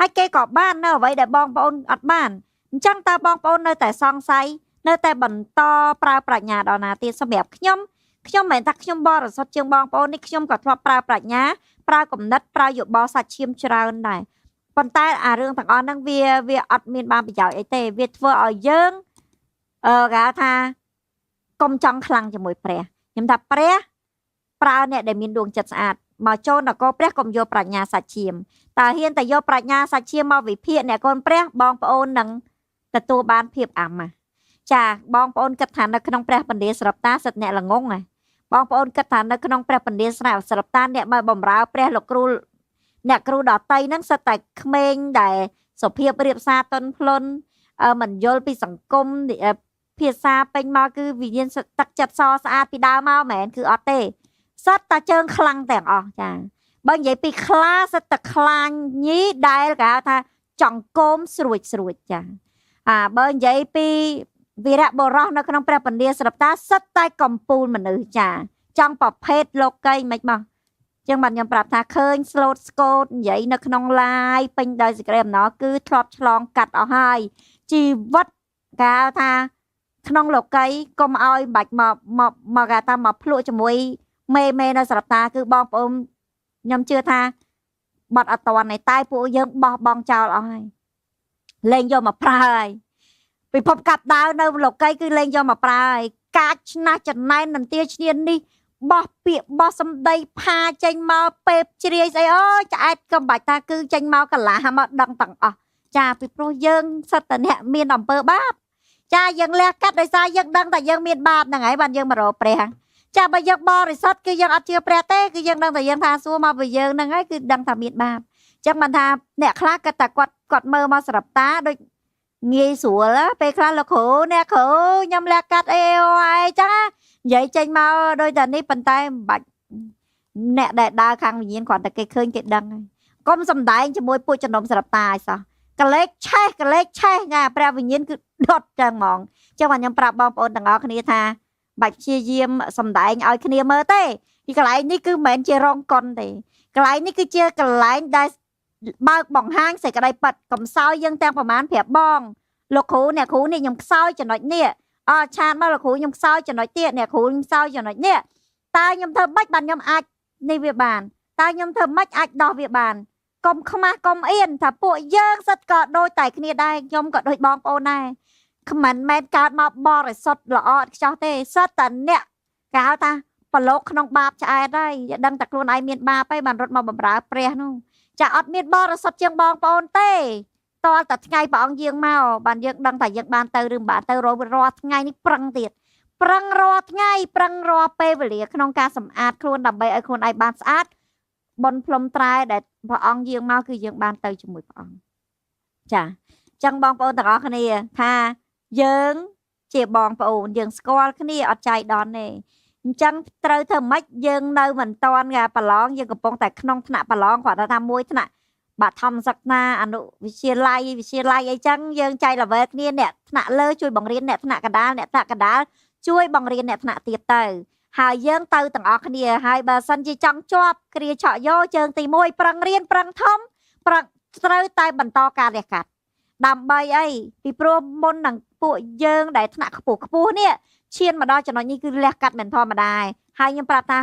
ហើយគេក៏បាននៅអ្វីដែលបងប្អូនអត់បានអញ្ចឹងតើបងប្អូននៅតែសង្ស័យនៅតែបន្តប្រើប្រាជ្ញាដល់ណាទៀតសម្រាប់ខ្ញុំមិនមែនថាខ្ញុំបរិសុទ្ធជាងបងប្អូននេះខ្ញុំក៏ធ្លាប់ប្រើប្រាជ្ញាប្រើគំនិតប្រើយោបល់សាច់ឈាមច្រើនដែរប៉ុន្តែអារឿងទាំងអស់ហ្នឹងវាអត់មានបានប្រយោជន៍អីទេវាធ្វើឲ្យយើងគេថាកុំចង់ខ្លាំងជាមួយព្រះខ្ញុំថាព្រះប្រើអ្នកដែលមានដួងចិត្តស្អាតមកចូលនគរព្រះកុំយកប្រាជ្ញាសាច់ឈាមតើហ៊ានតែយកប្រាជ្ញាសាច់ឈាមមកវិភាគអ្នកកូនព្រះបងប្អូននឹងទទួលបានភាពអាម៉ាស់ចាបងប្អូនគិតថានៅក្នុងព្រះបណ្ឌាស្រាប់តាសិតអ្នកល្ងងហ៎បងប្អូនគិតថានៅក្នុងព្រះបណ្ឌាស្រាប់តាអ្នកមកបំរើព្រះលោកគ្រូអ្នកគ្រូដតីហ្នឹងសិតតែក្មេងដែលសុភាពរៀបសារទន់ភ្លន់មិនយល់ពីសង្គមភាសាពេញមកគឺវិញ្ញាណទឹកចិត្តសស្អាតពីដើមមកមែនគឺអត់ទេសិតតែជើងខ្លាំងទាំងអស់ចាបើនិយាយពីខ្លាសិតតែខ្លាញញីដែលគេហៅថាចង្កូមស្រួចចាបើនិយាយពីវីរៈបុរសនៅក្នុងព្រះបណ្ឌាស្រាប់តាសិតតែកំពូលមនុស្សចាចង់ប្រភេទលោកីមិនមកចឹងបាទខ្ញុំប្រាប់ថាឃើញស្លូតស្កូតនិយាយនៅក្នុងឡាយពេញដោយសេចក្តីអំណរគឺធ្លាប់ឆ្លងកាត់អស់ហើយជីវិតគេហៅថាក្នុងលោកីកុំឲ្យបាច់មកគេថាមកភ្លក់ជាមួយមេនៅស្រាប់តាគឺបងប្អូនខ្ញុំជឿថាបាត់អត់តាន់ទេតែពួកយើងបោះបង់ចោលអស់ហើយលែងយកមកប្រើហើយពិភពកាប់ដាវនៅលោកីគឺលែងយកមកប្រើហើយកាចឆ្នះចំណែននន្ទាឈ្នាននេះបោះពាកបោះសម្ដីផាចេញមកពេបជ្រាយស្អីអូយឆ្អែតក៏បាច់ថាគឺចេញមកកលាមកដឹងទាំងអស់ចាពីព្រោះយើងសិតតអ្នកមានអំពើបាបចាយើងលះកាត់ដោយសារយើងដឹងថាយើងមានបាបហ្នឹងហើយបានយើងមករកព្រះចាបើយើងបរិសុទ្ធគឺយើងអត់ជឿព្រះទេគឺយើងដឹងថាយើងថាសួរមកពីយើងហ្នឹងហើយគឺដឹងថាមានបាបអញ្ចឹងបានថាអ្នកខ្លះគាត់តែគាត់មើលមកស្រាប់តាដូចងាយស្រួលពេលខ្លះលោកគ្រូអ្នកគ្រូខ្ញុំលះកាត់អីហើយចានិយាយចេញមកដូចតែនេះប៉ុន្តែមិនបាច់អ្នកដែលដើរខាងវិញ្ញាណគ្រាន់តែគេឃើញគេដឹងហើយកុំសំដែងជាមួយពួកចំណុំស្រាប់តាឲ្យសោះកលេចឆេះណាព្រះវិញ្ញាណគឺដុតចឹងហ្មងអញ្ចឹងខ្ញុំប្រាប់បងប្អូនទាំងអស់គ្នាថាបាច់ព្យាយាមសំដែងឲ្យគ្នាមើលទេទីកន្លែងនេះគឺមិនមែនជារងកុនទេកន្លែងនេះគឺជាកន្លែងដែលបើកបង្ហាញសេចក្តីប៉ັດកំសោយយើងទាំងប្រមាណប្រាប់បងលោកគ្រូអ្នកគ្រូនេះខ្ញុំខ្សោយចំណុចនេះឆានមកលោកគ្រូខ្ញុំខ្សោយចំណុចទៀតអ្នកគ្រូខ្ញុំខ្សោយចំណុចនេះតើខ្ញុំធ្វើម៉េចបានខ្ញុំអាចនេះវាបានតើខ្ញុំធ្វើម៉េចអាចដោះវាបានកុំខ្មាស់កុំអៀនថាពួកយើងសិតក៏ដូចតែគ្នាដែរខ្ញុំក៏ដូចបងប្អូនដែរគ្មិនមែនកើតមកបរិសុទ្ធល្អឥតខ្ចោះទេសិតតែអ្នកគេហៅថាប្រឡូកក្នុងបាបឆ្អែតហើយដឹងតែខ្លួនឯងមានបាបហើយបានរត់មកបម្រើព្រះនោះចាអត់មានបរិសុទ្ធជាងបងប្អូនទេតើតែថ្ងៃព្រះអង្គយាងមកបានយើងដឹងថាយើងបានទៅឬមិនបានទៅរាល់ថ្ងៃនេះប្រឹងទៀតប្រឹងរាល់ថ្ងៃប្រឹងរាល់ពេលវេលាក្នុងការសម្អាតខ្លួនដើម្បីឲ្យខ្លួនឯងបានស្អាតបនភ្លុំត្រែដែលព្រះអង្គយាងមកគឺយើងបានទៅជាមួយព្រះអង្គចាអញ្ចឹងបងប្អូនទាំងអស់គ្នាថាយើងជាបងប្អូនយើងស្គាល់គ្នាអត់ចៃដន្យទេអញ្ចឹងត្រូវធ្វើម៉េចយើងនៅមិនតាន់កាប្រឡងយើងកំពុងតែក្នុងថ្នាក់ប្រឡងគាត់ថាមួយថ្នាក់បាក់ធម្មសិក្សាអនុវិទ្យាល័យអីចឹងយើងចៃ level គ្នាអ្នកថ្នាក់លើជួយបង្រៀនអ្នកថ្នាក់កណ្ដាលអ្នកថ្នាក់កណ្ដាលជួយបង្រៀនអ្នកថ្នាក់ទៀតទៅហើយយើងទៅទាំងអស់គ្នាហើយបើសិនជាចង់ជាប់គ្រាឆក់យោជើងទី1ប្រឹងរៀនប្រឹងធំប្រឹងត្រូវតែបន្តការលះកាត់ដើម្បីអីពីព្រោះមុននឹងពួកយើងដែលថ្នាក់ខ្ពស់នេះឈានមកដល់ចំណុចនេះគឺលះកាត់មិនធម្មតាហើយខ្ញុំប្រាប់ថា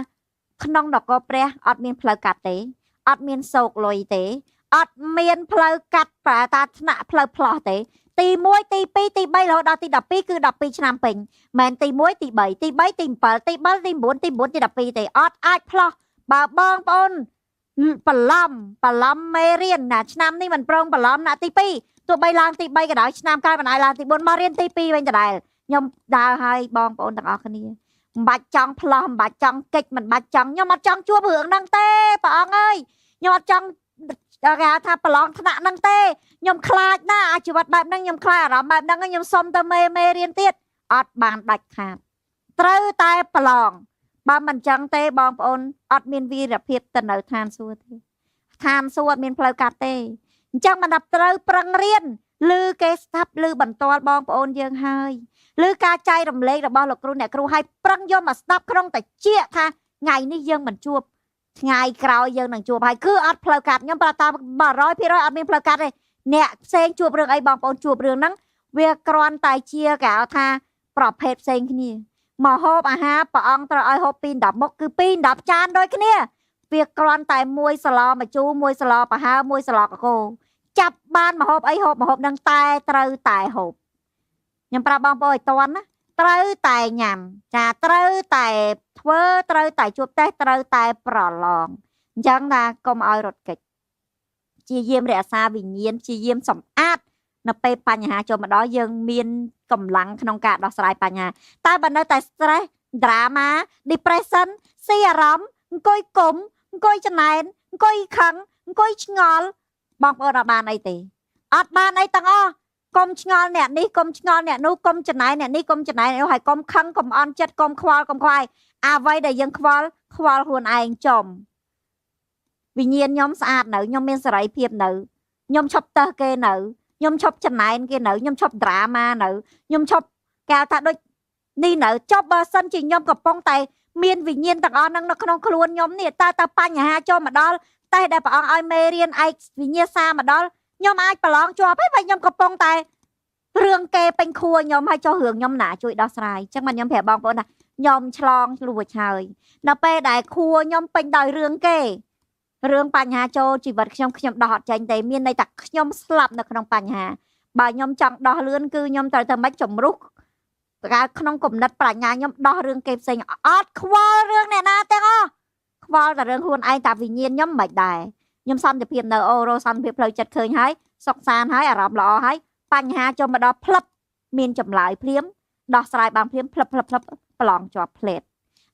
ក្នុងនគរព្រះអត់មានផ្លូវកាត់ទេអត់មានសោកលុយទេអត់មានផ្លូវកាត់ប្រតាថ្នាក់ផ្លូវផ្លោះទេទី1ទី2ទី3រហូតដល់ទី12គឺ12ឆ្នាំពេញមិនទី1ទី3ទី3ទី7ទី7ទី9ទី9ទី12ទេអត់អាចផ្លោះបើបងប្អូនបន្លំមេរៀនណាឆ្នាំនេះមិនប្រងបន្លំណាទី2ទោះបីឡើងទី3ក៏ដោយឆ្នាំក្រោយបណ្ដោយឡើងទី4មករៀនទី2វិញដដែលខ្ញុំដើរឲ្យបងប្អូនទាំងអស់គ្នាមិនបាច់ចង់ផ្លោះមិនបាច់ចង់កិច្ចមិនបាច់ចង់ខ្ញុំអត់ចង់ជួបរឿងហ្នឹងទេព្រះអង្គអើយខ្ញុំអត់ចង់គេថាប្រឡងថ្នាក់ហ្នឹងទេខ្ញុំខ្លាចណាអាជីវិតបែបហ្នឹងខ្ញុំខ្លាចអារម្មណ៍បែបហ្នឹងខ្ញុំសុំទៅមេរៀនទៀតអត់បានដាច់ខាតត្រូវតែប្រឡងបើមិនចឹងទេបងប្អូនអត់មានវីរភាពទៅនៅឋានសួគ៌ទេឋានសួគ៌អត់មានផ្លូវកាត់ទេអញ្ចឹងមិនថាត្រូវប្រឹងរៀនឬគេស្ដាប់ឬបន្ទាល់បងប្អូនយើងហើយឬការចែករំលែករបស់លោកគ្រូអ្នកគ្រូឲ្យប្រឹងយកមកស្ដាប់ក្នុងតិចថាថ្ងៃនេះយើងមិនជួប ngày cào dương nằng chùa phải cứ ắt phơi cát nhóm bà ta bà nói phía đó ắt miên phơi cát đây nè sen chùa rừng ấy bong bóng chùa rừng nắng việc còn tài chia cả thaประเภท sen kia mà hộp à ha bà ông tao ai hộp pin đập một cứ pin đập chan đôi cái nè việc còn tài môi sờ mà chú môi sờ bà ha môi sờ của cô chập ban mà hộp ấy hộp mà hộp đang tai trâu tài hộp nhưng bà bong bôi toán á trâu tài nhầm chà trâu tài thưa trâu tài chuột té trâu tài bỏ lòn chẳng là công ai rột kịch chia diêm rẻ xa vì nhiên chia diêm sòng át nó peปัญหา cho mà đó dân miên cầm lặng trong cả đó sai ปัญหา ta bên đây tại stress drama depression suy rắm coi cúm coi chân này coi khăng coi ngol bong ở bàn này tì ở bàn này tăng o com ngol nè ní com ngol nè nu com chân này nè ní com chân này hay com khăng com on chết com khoai à vậy để dân khoai hồn ai chồng vì nhiên nhóm sạch nữ nhóm miên sợi phiệp nữ nhóm chọc tơ kê nữ nhóm chọc chân này kê nữ nhóm chọc drama nữ nhóm chọc cao ta đôi đi nữ chọc bờ sân chỉ nhóm cặp bông tay miên vì nhiên tặng on nó không luôn nhóm này ta pa nhà cho mà đó tay đẹp on ai mê riêng ai vì nhiên xa mà đó nhóm ai bà lon cho phải phải nhóm cặp bông tay rương kê bánh khua nhóm hay cho hưởng nhóm nã chui đó sai chắc mà nhóm phẻ bong bông này nhóm chlong lùa trời nó pe đại khua nhóm bánh đòi rương kê rương បញ្ហា ចូល ជីវិត ខ្ញុំ ដក ចេញ ទេ មាន ន័យ ថា ខ្ញុំ ស្លាប់ នៅ ក្នុង បញ្ហា បើ ខ្ញុំ ចង់ ដោះ លឿន គឺ ខ្ញុំ ត្រូវ ធ្វើ ម៉េច ជំរុះ ការ ក្នុង គំនិត ប្រាជ្ញា ខ្ញុំ ដោះ រឿង គេ ផ្សេង អត់ ខ្វល់ រឿង អ្នក ណា ទាំង អស់ ខ្វល់ តែ រឿង ខ្លួន ឯង តា វិញ្ញាណ ខ្ញុំ មិន ដែរ ខ្ញុំ សន្តិភាព នៅ អូរ៉ូ សន្តិភាព ផ្លូវ ចិត្ត ឃើញ ហើយ សុខសាន្ត ហើយ អារម្មណ៍ ល្អ ហើយ បញ្ហា ចូល មក ដល់ ផ្លឹប មាន ចម្លើយ ភ្លាម ដោះ ស្រាយ បាន ភ្លាម ផ្លឹប ប្រឡង ជាប់ ផ្លេត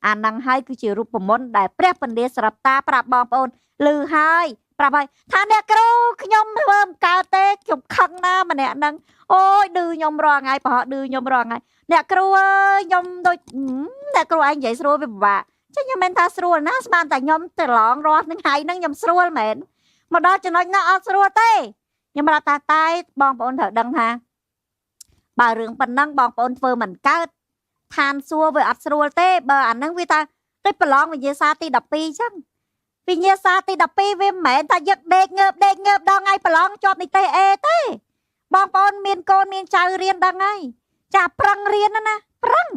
អា ហ្នឹង ហើយ គឺជា រូបមន្ត ដែល ព្រះ បណ្ឌិត សរតា ប្រាប់ បងប្អូន លឺ ហើយ ប្រាប់ ហើយ ថា អ្នក គ្រូ ខ្ញុំ ធ្វើ មិន កើត ទេ ខ្ញុំ ខឹង ណាស់ ម្នាក់ ហ្នឹង អូយ ឌឺ ខ្ញុំ រាល់ ថ្ងៃ ប្រហែល ឌឺ ខ្ញុំ រាល់ ថ្ងៃ អ្នក គ្រូ អើយ ខ្ញុំ ដូច អ្នក គ្រូ ឯង និយាយ ស្រួល វា ពិបាក ចឹង ខ្ញុំ មិន ថា ស្រួល ណា ស្មាន តែ ខ្ញុំ ត្រឡង រាល់ ថ្ងៃ ហ្នឹង ខ្ញុំ ស្រួល មែន មក ដល់ ចំណុច ហ្នឹង អត់ ស្រួល ទេ ខ្ញុំ ប្រាប់ ថា តែ បងប្អូន ត្រូវ ដឹង ថា បើ រឿង ប៉ុណ្ណឹង បងប្អូន ធ្វើ មិន កើត ឋាន សួគ៌ វា អត់ ស្រួល ទេ បើ អា ហ្នឹង វា ថា ដូច ប្រឡង វិញ្ញាសា ទី 12 ចឹង វិញ្ញាសា ទី 12 វា មិន មែន ថា យក ដេក ងើប ដល់ ថ្ងៃ ប្រឡង ជាប់ និទេស អេ ទេ បងប្អូន មាន កូន មាន ចៅ រៀន ដឹង ហើយ ចា ប្រឹង រៀន ណា ប្រឹង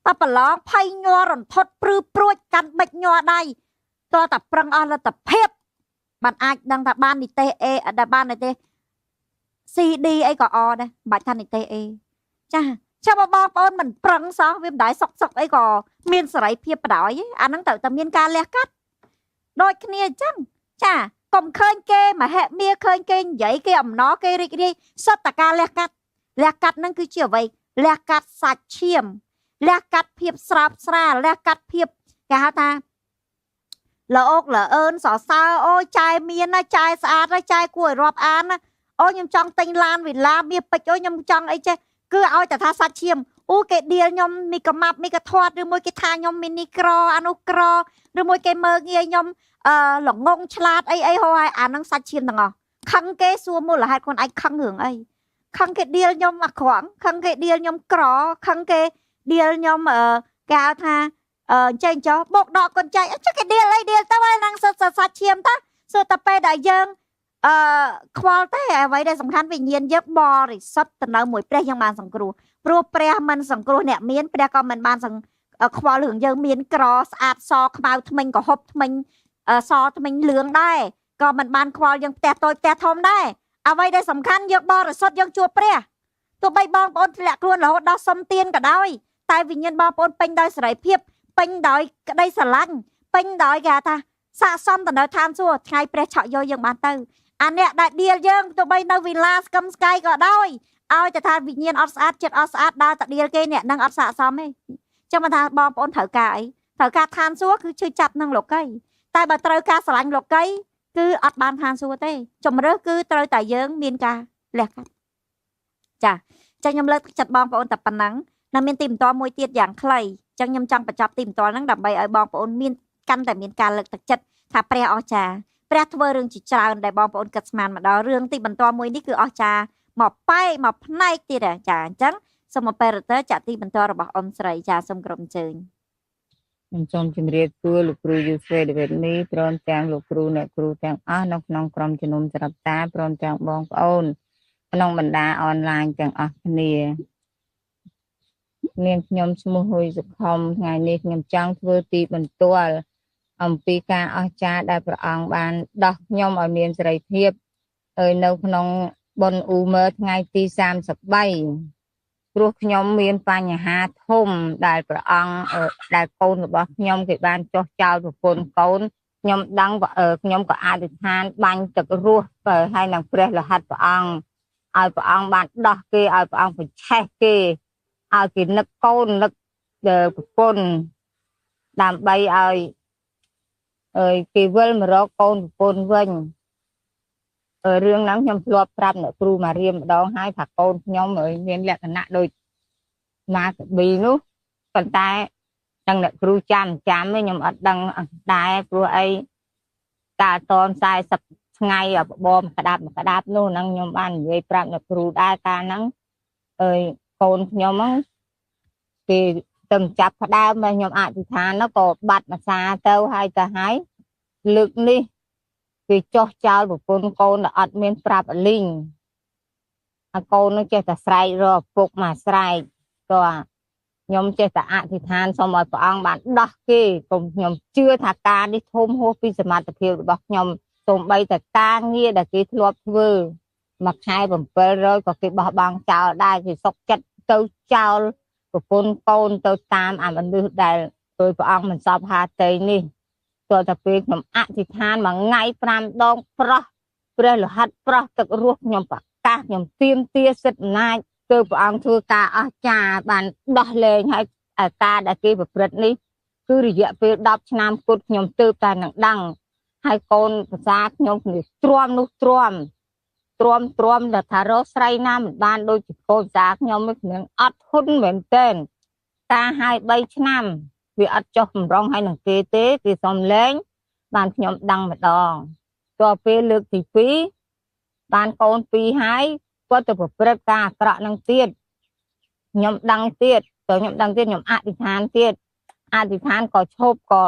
តែ ប្រឡង ភ័យ ញ័រ រន្ធត់ ព្រឺ ព្រួច កាន់ បិច ញ័រ ដៃ តើ តែ ប្រឹង អស់ លទ្ធភាព បាន អាច ដឹង ថា បាន និទេស អេ ដែល បាន និទេស CD អី ក៏ អ ដែរ បាច់ ថា និទេស អេ ចា ចាំ បងប្អូន មិន ប្រឹង សោះ វា មិន ដែរ សុក អី ក៏ មាន សេរី ភាព បដ ாய் អា ហ្នឹង ត្រូវ តែ មាន ការ លះ កាត់ ដូច គ្នា អញ្ចឹង ចា កុំ ឃើញ គេ មហិមា ឃើញ គេ និយាយ គេ អំណរ គេ រីករាយ សុទ្ធ តែ ការ លះ កាត់ លះ កាត់ ហ្នឹង គឺជា អ្វី លះ កាត់ សាច់ ឈាម លះ កាត់ ភាព ស្រើប ស្រាល លះ កាត់ ភាព គេ ហៅ ថា ល្អក ល្អអឿន សរសើរ អូយ ចាយ មាន ណា ចាយ ស្អាត ហើយ ចាយ គួរ ឲ្យ រាប់ អាន ណា អូយ ខ្ញុំ ចង់ ទិញ ឡាន វិឡា មាស ពេជ្រ អូយ ខ្ញុំ ចង់ អី ចេះ គឺ ឲ្យ តែ ថា សាច់ ឈាម អូ គេ ដៀល ខ្ញុំ មីកាម៉ាប់ មីកាធាត់ ឬ មួយ គេ ថា ខ្ញុំ មីនី ក្រ អានោះ ក្រ ឬ មួយ គេ មើល ងាយ ខ្ញុំ ល្ងង ឆ្លាត អី ហូរ ហើយ អា ហ្នឹង សាច់ ឈាម ទាំង អស់ ខឹង គេ សួរ មូលហេតុ ខ្លួន ឯង ខឹង រឿង អី ខឹង គេ ដៀល ខ្ញុំ អាក្រក់ ខឹង គេ ដៀល ខ្ញុំ ក្រ ខឹង គេ ដៀល ខ្ញុំ គេ ហៅ ថា ចេញ ចុះ បុក ដក កូន ចៃ ចុះ គេ ដៀល អី ដៀល ទៅ ហើយ ហ្នឹង សាច់ ឈាម តា សួរ តែ ពេល ដែល យើង ខ្វល់ ទេ អ្វី ដែល សំខាន់ វិញ្ញាណ យើង បរិសុទ្ធ ទៅ នៅ មួយ ព្រះ យើង បាន សង្គ្រោះ ព្រោះ ព្រះ មិន សង្គ្រោះ អ្នក មាន ព្រះ ក៏ មិន បាន ខ្វល់ រឿង យើង មាន ក្រ ស្អាត ស ខ្មៅ ថ្មិញ ក្រហុប ថ្មិញ ស ថ្មិញ លឿង ដែរ ក៏ មិន បាន ខ្វល់ យើង ផ្ទះ តូច ផ្ទះ ធំ ដែរ អ្វី ដែល សំខាន់ យើង បរិសុទ្ធ យើង ជួប ព្រះ ទោះបី បងប្អូន ធ្លាក់ ខ្លួន រហូត ដល់ សុំ ទាន ក៏ ដោយ តែ វិញ្ញាណ បងប្អូន ពេញ ដោយ សេរីភាព ពេញ ដោយ ក្តី ស្រឡាញ់ ពេញ ដោយ គេ ហៅ ថា ស័ក្តិ សម ទៅ នៅ ឋាន សួគ៌ ថ្ងៃ ព្រះ ឆក់ យក យើង បាន ទៅ អា អ្នក ដែល ដៀល យើង ទោះបី នៅ វិឡា ស្កឹម ស្កាយ ក៏ ដោយ ឲ្យ តែ ថា វិញ្ញាណ អត់ ស្អាត ចិត្ត អត់ ស្អាត ដើរ តែ ដៀល គេ អ្នក នឹង អត់ ស័ក្តិ សម ទេ ចឹង មិន ថា បងប្អូន ត្រូវ ការ អី ត្រូវ ការ ឋាន សួគ៌ គឺ ឈឺចាប់ នឹង លោកី តែ បើ ត្រូវ ការ ស្រឡាញ់ លោកី គឺ អត់ បាន ឋាន សួគ៌ ទេ ជំរើស គឺ ត្រូវ តែ យើង មាន ការ លះ កាត់ ចា ចឹង ខ្ញុំ លើក ទឹកចិត្ត បងប្អូន តែ ប៉ុណ្ណឹង នៅ មាន ទី បន្ទាល់ មួយ ទៀត យ៉ាង ខ្លី ចឹង ខ្ញុំ ចង់ បញ្ចប់ ទី បន្ទាល់ ហ្នឹង ដើម្បី ឲ្យ បងប្អូន មាន កាន់ តែ មាន ការ លើក ទឹកចិត្ត ថា ព្រះ អស្ចារ្យ ព្រះ ធ្វើ រឿង ជា ច្រើន ដែល បងប្អូន គិត ស្មាន មក ដល់ រឿង ទី បន្ទាល់ មួយ នេះ គឺ អស្ចារ្យ មក ប៉ែក មក ផ្នែក ទៀត ចា អញ្ចឹង សូម operator ចាក់ ទី បន្ទាល់ របស់ អ៊ំ ស្រី ចា សូម គោរព អញ្ជើញ ខ្ញុំសូមជម្រាបសួរលោកគ្រូយូស្វេដវិតនេះព្រមទាំងលោកគ្រូអ្នកគ្រូទាំងអស់នៅក្នុងក្រុមជំនុំចរាប់តាព្រមទាំងបងប្អូនក្នុងបណ្ដាអនឡាញទាំងអស់គ្នានាងខ្ញុំឈ្មោះហ៊ុយសុខុមថ្ងៃនេះខ្ញុំចង់ធ្វើទីបន្ទាល់អំពីការអស្ចារ្យដែលព្រះអង្គបានដោះខ្ញុំឲ្យមានសេរីភាពនៅក្នុងបុណ្យអ៊ូមើថ្ងៃទី33ព្រោះខ្ញុំមានបញ្ហាធំដែលព្រះអង្គដែលកូនរបស់ខ្ញុំគេបានចោះចោលប្រពន្ធកូនខ្ញុំដឹងខ្ញុំក៏អធិដ្ឋានបាញ់ទឹករស់ហើយនឹងព្រះលិខិតព្រះអង្គឲ្យព្រះអង្គបានដោះគេឲ្យព្រះអង្គបញ្ឆេះគេឲ្យគេនឹកកូននឹកប្រពន្ធដើម្បីឲ្យគេវិលមករកកូនប្រពន្ធវិញរឿងហ្នឹងខ្ញុំធ្លាប់ប្រាប់អ្នកគ្រូមករៀនម្ដងហើយថាកូនខ្ញុំមានលក្ខណៈដូចម៉ាកប៊ីនោះប៉ុន្តែទាំងអ្នកគ្រូចាំខ្ញុំអត់ដឹងដែរព្រោះអីកាលតន40ថ្ងៃបបមក្តាប់នោះហ្នឹងខ្ញុំបាននិយាយប្រាប់អ្នកគ្រូដែរកាលហ្នឹងកូនខ្ញុំហ្នឹងគេទៅចាប់ផ្ដើមមកខ្ញុំអធិដ្ឋាននោះក៏បាត់ភាសាទៅហើយទៅហើយលើកនេះគេចោះចោលប្រពន្ធកូនដែលអត់មានប្រាប់អលីងហើយកូននោះចេះតែស្រែករកពុកមកស្រែកក៏ខ្ញុំចេះតែអធិដ្ឋានសូមឲ្យព្រះអង្គបានដោះគេកុំខ្ញុំជឿថាការនេះធំហួសពីសមត្ថភាពរបស់ខ្ញុំសូម្បីតែការងារដែលគេធ្លាប់ធ្វើមួយខែ700ក៏គេបោះបង់ចោលដែរគេសុកចិត្តទៅចោលប្រពន្ធកូនទៅតាមអាមនុស្សដែលព្រះអង្គមិនសពហាតីនេះតើតែពេលខ្ញុំអធិដ្ឋានមួយថ្ងៃ5ដងប្រោះព្រះលិខិតប្រោះទឹករស់ខ្ញុំប្រកាសខ្ញុំទាមទារសិទ្ធិអំណាចគឺព្រះអង្គធ្វើការអស្ចារ្យបានដោះលែងឲ្យការដែលគេប្រព្រឹត្តនេះគឺរយៈពេល10ឆ្នាំគត់ខ្ញុំទើបតែនឹងដឹងហើយកូនភាសាខ្ញុំគ្នាទ្រាំនោះទ្រាំដល់ថារកស្រីណាមិនបានដូចជាកូនភាសាខ្ញុំនេះគ្នាអត់ធន់មែនទែនការហើយ3ឆ្នាំវាអត់ចុះកម្រងឲ្យនឹងគេទេគេសុំលែងបានខ្ញុំដឹងម្ដងតទៅពេលលើកទី2បានកូន2ហើយគាត់ទៅប្រព្រឹត្តការអាក្រក់នឹងទៀតខ្ញុំដឹងទៀតខ្ញុំអធិដ្ឋានទៀតអធិដ្ឋានក៏ឈប់ក៏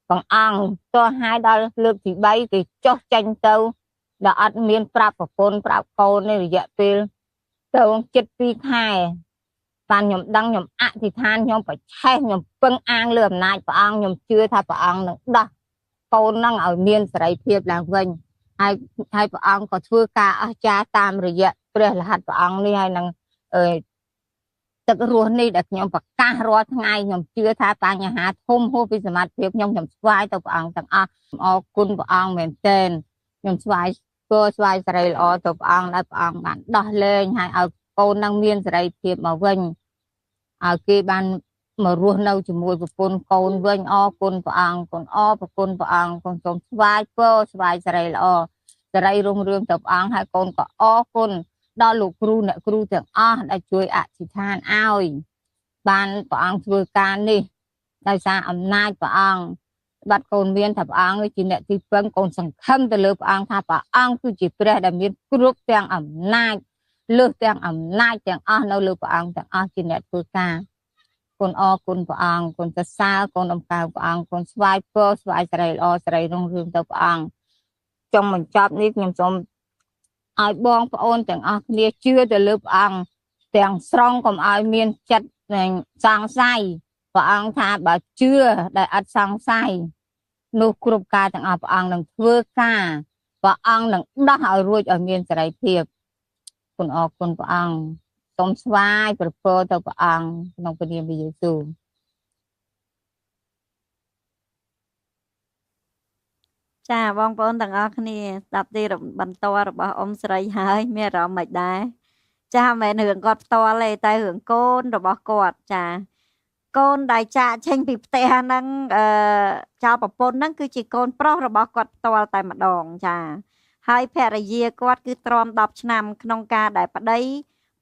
បងអង្គតោះហើយដល់លើកទី3គេចុះចេញទៅដែលអត់មានប្រាប់ប្រពន្ធប្រាប់កូននេះរយៈពេលទៅជិត2ខែបានខ្ញុំដឹងខ្ញុំអធិដ្ឋានខ្ញុំប្រឆេះខ្ញុំពឹងអាងលើអំណាចព្រះអង្គខ្ញុំជឿថាព្រះអង្គនឹងដោះកូននឹងឲ្យមានសេរីភាពឡើងវិញហើយព្រះអង្គក៏ធ្វើការអស្ចារ្យតាមរយៈព្រះលិខិតព្រះអង្គនេះហើយនឹងទឹករស់នេះដែលខ្ញុំប្រកាសរាល់ថ្ងៃខ្ញុំជឿថាបញ្ហាធំហួសពីសមត្ថភាពខ្ញុំស្វាយទៅព្រះអង្គទាំងអស់អរគុណព្រះអង្គមែនទែនខ្ញុំស្វាយសេរីល្អទៅព្រះអង្គដែលព្រះអង្គបានដោះលែងហើយឲ្យកូននឹងមានសេរីភាពមកវិញឲ្យគេបានមករស់នៅជាមួយប្រពន្ធកូនវិញអរគុណព្រះអង្គគុណអរប្រគុណព្រះអង្គគុណសូមស្វាយសេរីល្អសេរីរុងរឿងទៅព្រះអង្គហើយកូនក៏អរគុណដល់លោកគ្រូអ្នកគ្រូទាំងអស់ដែលជួយអធិដ្ឋានឲ្យបានព្រះអង្គធ្វើការនេះដោយសារអំណាចព្រះអង្គបាត់កូនមានថាព្រះអង្គជាអ្នកទីពឹងកូនសង្ឃឹមទៅលើព្រះអង្គថាព្រះអង្គគឺជាព្រះដែលមានគ្រប់ទាំងអំណាចលើសទាំងអំណាចទាំងអស់នៅលើព្រះអង្គទាំងអស់ជាអ្នកធ្វើការគុណអរគុណព្រះអង្គគុណសរសើរគុណអំកើព្រះអង្គគុណស្វាយស្វាយសេរីល្អសេរីរុងរឿងទៅព្រះអង្គចុងបញ្ចប់នេះខ្ញុំសូមឲ្យបងប្អូនទាំងអស់គ្នាជឿទៅលើព្រះអង្គទាំងស្រុងកុំឲ្យមានចិត្តសង្ស័យព្រះអង្គថាបើជឿដែលអត់សង្ស័យនោះគ្រប់ការទាំងអស់ព្រះអង្គនឹងធ្វើការព្រះអង្គនឹងដោះឲ្យរួចឲ្យមានសេរីភាពគុណអរគុណព្រះអង្គសូមស្វាយប្រពោទៅព្រះអង្គក្នុងព្រះនាមព្រះយេស៊ូវចាបងប្អូនទាំងអស់គ្នាស្ដាប់ទីបន្តរបស់អ៊ំស្រីហើយមានអារម្មណ៍មិនដែរចាមិនមែនរឿងគាត់ផ្ទាល់ទេតែរឿងកូនរបស់គាត់ចាកូនដែលចាក់ចេញពីផ្ទះហ្នឹងចៅប្រពន្ធហ្នឹងគឺជាកូនប្រុសរបស់គាត់ផ្ទាល់តែម្ដងចាហើយភរិយាគាត់គឺទ្រាំ10ឆ្នាំក្នុងការដែលប្តី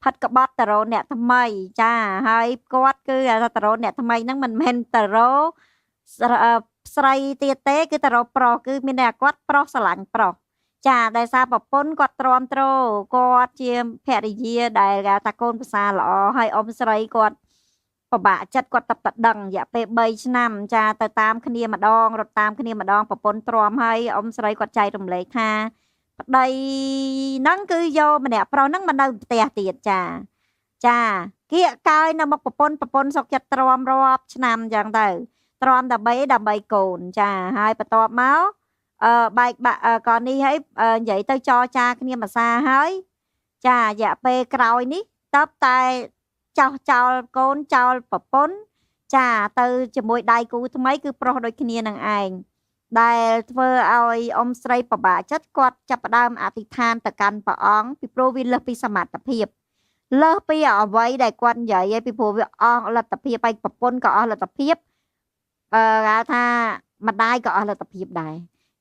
ផិតក្បត់តរោអ្នកថ្មីចាហើយគាត់គឺតរោអ្នកថ្មីហ្នឹងមិនមែនតរោស្រីទៀតទេគឺតរោប្រុសគឺមានតែគាត់ប្រុសស្រឡាញ់ប្រុសចាដោយសារប្រពន្ធគាត់ទ្រាំទ្រគាត់ជាភរិយាដែលថាកូនភាសាល្អហើយអ៊ំស្រីគាត់ ពិបាកចិត្តគាត់តែដឹងរយៈពេល3ឆ្នាំចាទៅតាមគ្នាម្ដងរត់តាមគ្នាម្ដងប្រពន្ធទ្រាំហើយអ៊ំស្រីគាត់ចែករំលែកថាប្តីហ្នឹងគឺយកម្នាក់ប្រុសហ្នឹងមកនៅផ្ទះទៀតចាគៀកកាយនៅមកប្រពន្ធសុកចិត្តទ្រាំរាប់ឆ្នាំអញ្ចឹងទៅទ្រាំដើម្បីកូនចាហើយបន្ទាប់មកបែកបាក់កននេះហើយនិយាយទៅចរចាគ្នាមួយសារហើយចារយៈពេលក្រោយនេះតបតែចោលកូនចោលប្រពន្ធចាទៅជាមួយដៃគូថ្មីគឺប្រុសដូចគ្នានឹងឯងដែលធ្វើឲ្យអ៊ំស្រីពិបាកចិត្តគាត់ចាប់ផ្ដើមអធិដ្ឋានទៅកាន់ព្រះអង្គពីព្រោះវាលើសពីសមត្ថភាពលើសពីអ្វីដែលគាត់និយាយឯងពីព្រោះវាអស់លទ្ធភាពឯងប្រពន្ធក៏អស់លទ្ធភាពគេថាម្ដាយក៏អស់លទ្ធភាពដែរ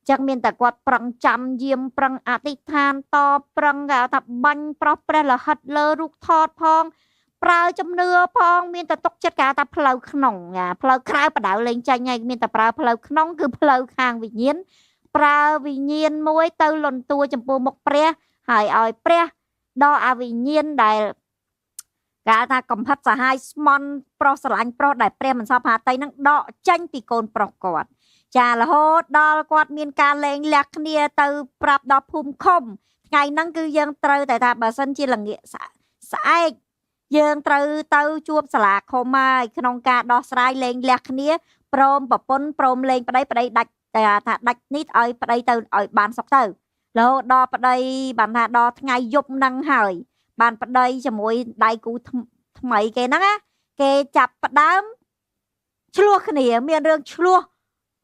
ចឹងមានតែគាត់ប្រឹងចាំយាមប្រឹងអធិដ្ឋានតប្រឹងគេថាបាញ់ប្រោះព្រះលហិតលើរូបថតផងប្រើជំនឿផងមានតែទុកចិត្តគេថាផ្លូវក្នុងផ្លូវក្រៅបដៅលេងចាញ់ហើយមានតែប្រើផ្លូវក្នុងគឺផ្លូវខាងវិញ្ញាណប្រើវិញ្ញាណមួយទៅលន់តួចំពោះមុខព្រះហើយឲ្យព្រះដល់អវិញ្ញាណដែលគេថាកំផិតសហាយស្មន់ប្រុសស្រឡាញ់ប្រុសដែលព្រះមិនសពហាតីនឹងដកចេញពីកូនប្រុសគាត់ចារហូតដល់គាត់មានការលែងលះគ្នាទៅប្រាប់ដល់ភូមិឃុំថ្ងៃហ្នឹងគឺយើងត្រូវតែថាបើសិនជាល្ងាចស្អែកយើងត្រូវទៅជួបសាលាឃុំហើយក្នុងការដោះស្រាយលែងលះគ្នាព្រមប្រពន្ធព្រមលែងប្តីដាច់តែថាដាច់នេះឲ្យប្តីទៅឲ្យបានសុខទៅរហូតដល់ប្តីបានថាដល់ថ្ងៃយប់ហ្នឹងហើយបានប្តីជាមួយដៃគូថ្មីគេហ្នឹងណាគេចាប់ផ្ដើមឆ្លោះគ្នាមានរឿងឆ្លោះ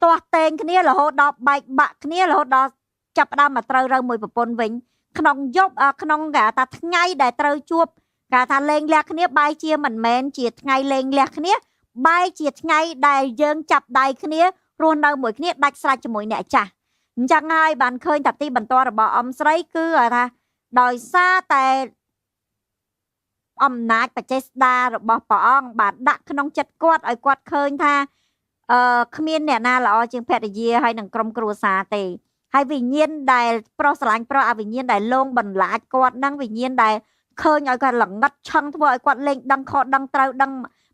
ទាស់តែងគ្នារហូតដល់បែកបាក់គ្នារហូតដល់ចាប់ផ្ដើមមកត្រូវរើមួយប្រពន្ធវិញក្នុងយប់ក្នុងគេថាថ្ងៃដែលត្រូវជួបគេថាលែងលះគ្នាបែរជាមិនមែនជាថ្ងៃលែងលះគ្នាបែរជាថ្ងៃដែលយើងចាប់ដៃគ្នារស់នៅមួយគ្នាដាច់ស្រេចជាមួយអ្នកចាស់អញ្ចឹងហើយបានឃើញតាទីបន្ទាល់របស់អ៊ំស្រីគឺថាដោយសារតែអំណាចបច្ចេស្តារបស់ព្រះអង្គបានដាក់ក្នុងចិត្តគាត់ឲ្យគាត់ឃើញថាគ្មានអ្នកណាល្អជាងភរិយាហើយនឹងក្រុមគ្រួសារទេហើយវិញ្ញាណដែលប្រុសស្រឡាញ់ប្រុសអវិញ្ញាណដែលលងបន្លាចគាត់នឹងវិញ្ញាណដែលឃើញឲ្យគាត់ល្ងិតឆឹងធ្វើឲ្យគាត់លេងដឹងខុសដឹងត្រូវដឹង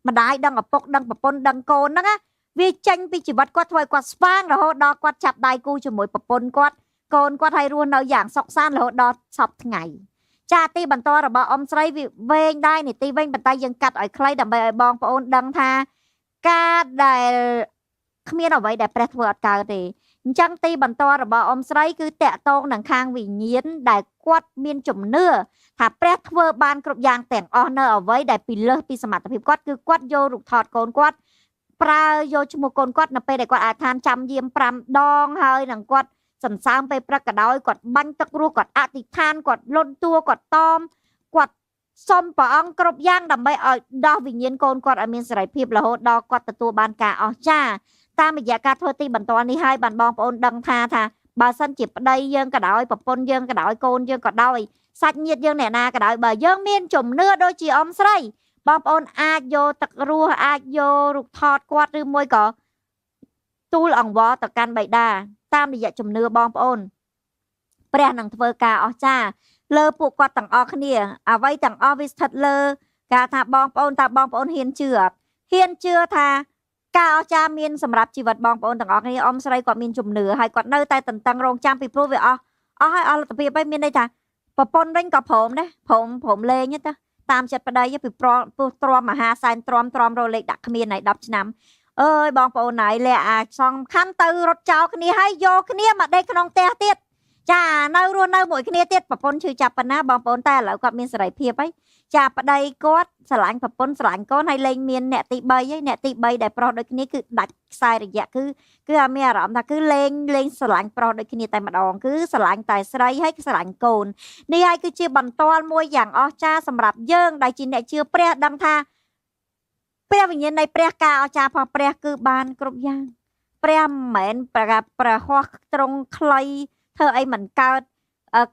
ម្ដាយដឹងឪពុកដឹងប្រពន្ធដឹងកូនហ្នឹងណាវាចេញពីជីវិតគាត់ធ្វើឲ្យគាត់ស្វាងរហូតដល់គាត់ចាប់ដៃគូជាមួយប្រពន្ធគាត់កូនគាត់ឲ្យរស់នៅយ៉ាងសុខសាន្តរហូតដល់សពថ្ងៃចាទីបន្តរបស់អ៊ំស្រីវាវែងដែរនីតិវិញប៉ុន្តែយើងកាត់ឲ្យខ្លីដើម្បីឲ្យបងប្អូនដឹងថាការដែលគ្មានអ្វីដែលព្រះធ្វើអត់កើតទេអញ្ចឹងទីបន្តរបស់អ៊ំស្រីគឺតាក់ទងនឹងខាងវិញ្ញាណដែលគាត់មានជំនឿថាព្រះធ្វើបានគ្រប់យ៉ាងទាំងអស់នៅអ្វីដែលពីលើសពីសមត្ថភាពគាត់គឺគាត់យករូបថតកូនគាត់ប្រើយកឈ្មោះកូនគាត់នៅពេលដែលគាត់អាចឋានចាំយាម5ដងហើយនឹងគាត់សន្សើមពេលព្រឹកក៏ដោយគាត់បាញ់ទឹករស់គាត់អធិដ្ឋានគាត់លន់តួគាត់តមគាត់សុំព្រះអង្គគ្រប់យ៉ាងដើម្បីឲ្យដោះវិញ្ញាណកូនគាត់ឲ្យមានសេរីភាពរហូតដល់គាត់ទទួលបានការអស្ចារ្យតាមរយៈការធ្វើទីបន្ទាល់នេះហើយបានបងប្អូនដឹងថាបើសិនជាប្តីយើងក៏ដោយប្រពន្ធយើងក៏ដោយកូនយើងក៏ដោយសាច់ញាតិយើងអ្នកណាក៏ដោយបើយើងមានជំនឿដូចជាអ៊ំស្រីបងប្អូនអាចយកទឹករស់អាចយករូបថតគាត់ឬមួយក៏ទូលអង្វរទៅកាន់បិតាតាមរយៈជំនឿបងប្អូនព្រះនឹងធ្វើការអស្ចារ្យលើពួកគាត់ទាំងអស់គ្នាអ្វីទាំងអស់វាស្ថិតលើការថាបងប្អូនតើបងប្អូនហ៊ានជឿអត់ហ៊ានជឿថាការអស្ចារ្យមានសម្រាប់ជីវិតបងប្អូនទាំងអស់គ្នាអ៊ំស្រីគាត់មានជំនឿហើយគាត់នៅតែតន្ទឹងរង់ចាំពីព្រោះវាអស់ហើយអស់លទ្ធភាពហើយមានន័យថាប្រពន្ធវិញក៏ព្រមដែរព្រមលេងទៅតាមចិត្តប្តីពីព្រោះទ្រាំមហាសែនទ្រាំរលេខដាក់គ្មានហើយ10ឆ្នាំអើយបងប្អូនហើយលាអាចសំខាន់ទៅរត់ចោលគ្នាហើយយកគ្នាមកដេកក្នុងផ្ទះទៀតចានៅរស់នៅមួយគ្នាទៀតប្រពន្ធឈឺចាប់ប៉ុណ្ណាបងប្អូនតែឥឡូវគាត់មានសេរីភាពហើយចាប្តីគាត់ស្រឡាញ់ប្រពន្ធស្រឡាញ់កូនហើយលែងមានអ្នកទី3ហើយអ្នកទី3ដែលប្រុសដូចគ្នាគឺដាច់ខ្សែរយៈគឺអត់មានអារម្មណ៍ថាគឺលែងស្រឡាញ់ប្រុសដូចគ្នាតែម្ដងគឺស្រឡាញ់តែស្រីហើយស្រឡាញ់កូននេះហើយគឺជាបន្ទាល់មួយយ៉ាងអស្ចារ្យសម្រាប់យើងដែលជាអ្នកជឿព្រះដឹងថាព្រះវិញ្ញាណនៃព្រះការអស្ចារ្យផងព្រះគឺបានគ្រប់យ៉ាងព្រះមិនមែនប្រហោះត្រង់ខ្លីធ្វើអីមិនកើត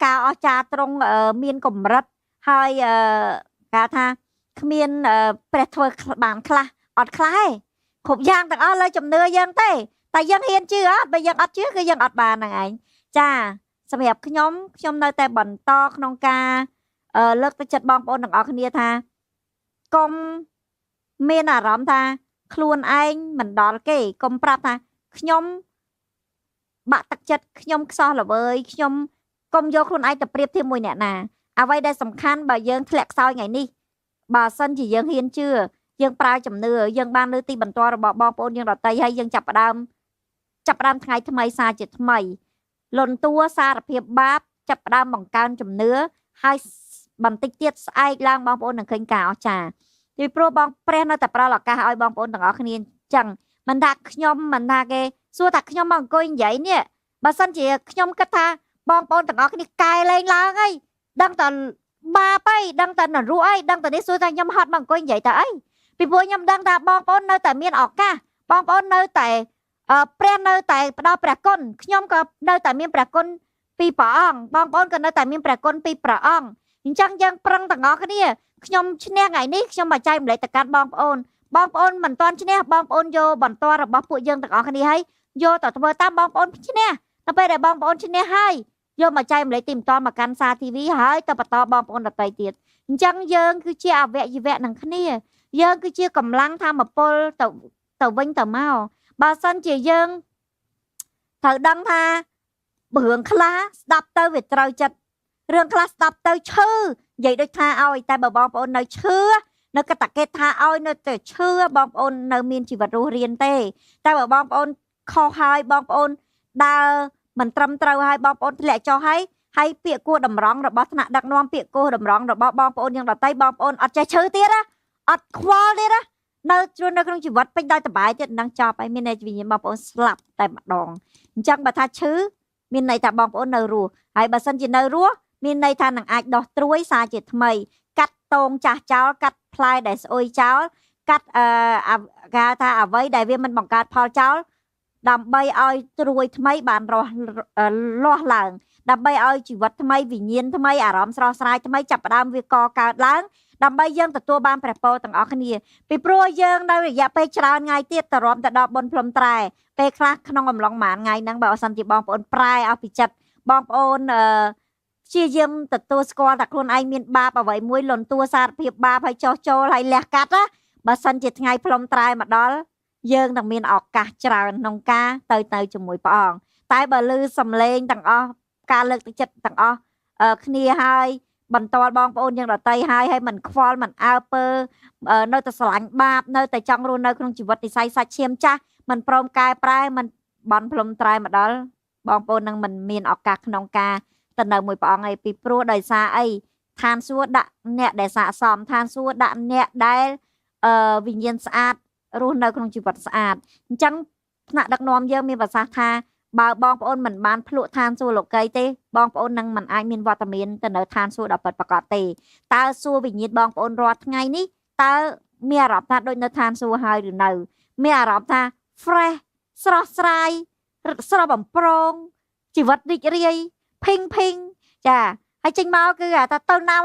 ការអស្ចារ្យត្រង់មានកម្រិតហើយគេថាគ្មានព្រះធ្វើបានខ្លះអត់ខ្លះទេគ្រប់យ៉ាងទាំងអស់លើជំនឿយើងទេតែយើងហ៊ានជឿអត់បើយើងអត់ជឿគឺយើងអត់បានហ្នឹងឯងចាសម្រាប់ខ្ញុំនៅតែបន្តក្នុងការលើកទឹកចិត្តបងប្អូនទាំងអស់គ្នាថាកុំ មានអារម្មណ៍ថាខ្លួនឯងមិនដល់គេកុំប្រាប់ថាខ្ញុំបាក់ទឹកចិត្តខ្ញុំខ្សោះល្វើយខ្ញុំកុំយកខ្លួនឯងទៅប្រៀបធៀបមួយអ្នកណាអ្វីដែលសំខាន់បើយើងធ្លាក់ខ្សោយថ្ងៃនេះបើសិនជាយើងហ៊ានជឿយើងប្រើជំនឿយើងបានលើទីបន្ទាល់របស់បងប្អូនយើងដតីហើយយើងចាប់ផ្ដើមថ្ងៃថ្មីសារជាថ្មីលន់តួសារភាពបាបចាប់ផ្ដើមបង្កើនជំនឿហើយបន្តិចទៀតស្អែកឡើងបងប្អូននឹងឃើញការអស្ចារ្យពីព្រោះបងព្រះនៅតែផ្ដល់ឱកាសឲ្យបងប្អូនទាំងអស់គ្នាអញ្ចឹងមិនថាខ្ញុំមិនថាគេសួរថាខ្ញុំមកអង្គុយនិយាយនេះបើសិនជាខ្ញុំគិតថាបងប្អូនទាំងអស់គ្នាកែលែងឡើងហើយដឹងតែបាបអីដឹងតែនរោអីដឹងតែនេះសួរថាខ្ញុំហត់មកអង្គុយនិយាយទៅអីពីព្រោះខ្ញុំដឹងថាបងប្អូននៅតែមានឱកាសបងប្អូននៅតែព្រះនៅតែផ្ដល់ព្រះគុណខ្ញុំក៏នៅតែមានព្រះគុណពីព្រះអង្គបងប្អូនក៏នៅតែមានព្រះគុណពីព្រះអង្គអញ្ចឹងយើងប្រឹងទាំងអស់គ្នាខ្ញុំឈ្នះថ្ងៃនេះខ្ញុំមកចែកម្លែកទៅកាន់បងប្អូនមិនទាន់ឈ្នះបងប្អូនយកបន្តរបស់ពួកយើងទាំងអស់គ្នាហើយយកទៅធ្វើតាមបងប្អូនឈ្នះដល់ពេលដែលបងប្អូនឈ្នះហើយយកមកចែកម្លែកទីបន្តមកកាន់សារ TV ហើយទៅបន្តបងប្អូនដទៃទៀតអញ្ចឹងយើងគឺជាអវយវៈនឹងគ្នាយើងគឺជាកម្លាំងធម៌ពលទៅវិញទៅមកបើសិនជាយើងត្រូវដឹងថារឿងខ្លះស្ដាប់ទៅវាត្រូវចិត្តរឿងខ្លះស្ដាប់ទៅឈឺនិយាយដូចថាឲ្យតែបើបងប្អូននៅឈឺនៅកតាកេតថាឲ្យនៅតែឈឺបងប្អូននៅមានជីវិតរស់រានទេតែបើបងប្អូនខុសហើយបងប្អូនដើរមិនត្រឹមត្រូវហើយបងប្អូនធ្លាក់ចុះហើយពាក្យគួរតម្រង់របស់ថ្នាក់ដឹកនាំពាក្យគួរតម្រង់របស់បងប្អូនយ៉ាងដតីបងប្អូនអត់ចេះឈឺទៀតណាអត់ខ្វល់ទៀតណានៅជួននៅក្នុងជីវិតពេញដោយតបាយទៀតនឹងចប់ហើយមានន័យវិញ្ញាណបងប្អូនស្លាប់តែម្ដងអញ្ចឹងបើថាឈឺមានន័យថាបងប្អូននៅរស់ហើយបើសិនជានៅរស់មានន័យថានឹងអាចដោះត្រួយសារជាថ្មីកាត់តងចាស់ចោលកាត់ផ្លែដែលស្អុយចោលកាត់គេថាអ្វីដែលវាមិនបង្កើតផលចោលដើម្បីឲ្យត្រួយថ្មីបានលាស់ឡើងដើម្បីឲ្យជីវិតថ្មីវិញ្ញាណថ្មីអារម្មណ៍ស្រស់ស្រាយថ្មីចាប់ផ្ដើមវាកកើតឡើងដើម្បីយើងទទួលបានព្រះពរទាំងអស់គ្នាពីព្រោះយើងនៅរយៈពេលច្រើនថ្ងៃទៀតទៅរាប់ទៅដល់បុណ្យភ្លុំត្រែពេលខ្លះក្នុងអំឡុងមួយថ្ងៃហ្នឹងបើអសិនជាបងប្អូនប្រែអស់ពីចិត្តបងប្អូនព្យាយាមទទួលស្គាល់ថាខ្លួនឯងមានបាបអ្វីមួយលន់តួសារភាពបាបហើយចោះចូលហើយលះកាត់ណាបើសិនជាថ្ងៃភ្លុំត្រែមកដល់យើងនឹងមានឱកាសច្រើនក្នុងការទៅជាមួយព្រះអង្គតែបើឮសំឡេងទាំងអស់ការលើកទឹកចិត្តទាំងអស់គ្នាហើយបន្តបងប្អូនយើងដតីហើយមិនខ្វល់មិនអើពើនៅតែស្រឡាញ់បាបនៅតែចង់រស់នៅក្នុងជីវិតនិស័យសាច់ឈាមចាស់មិនព្រមកែប្រែមិនបន់ភ្លុំត្រែមកដល់បងប្អូននឹងមិនមានឱកាសក្នុងការទៅនៅមួយព្រះអង្គឯពីព្រោះដោយសារអីឋានសួគ៌ដាក់អ្នកដែលស័ក្តិសមឋានសួគ៌ដាក់អ្នកដែលវិញ្ញាណស្អាតរស់នៅក្នុងជីវិតស្អាតអញ្ចឹងថ្នាក់ដឹកនាំយើងមានប្រសាសន៍ថាបើបងប្អូនមិនបានភ្លក់ឋានសួគ៌លោកីទេបងប្អូននឹងមិនអាចមានវត្តមានទៅនៅឋានសួគ៌ដ៏ពិតប្រាកដទេតើសួគ៌វិញ្ញាណបងប្អូនរាល់ថ្ងៃនេះតើមានអារម្មណ៍ថាដូចនៅឋានសួគ៌ហើយឬនៅមានអារម្មណ៍ថា fresh ស្រស់ស្រាយស្រស់បំព្រងជីវិតរីករាយភីងចាហើយចេញមកគឺថាទៅណា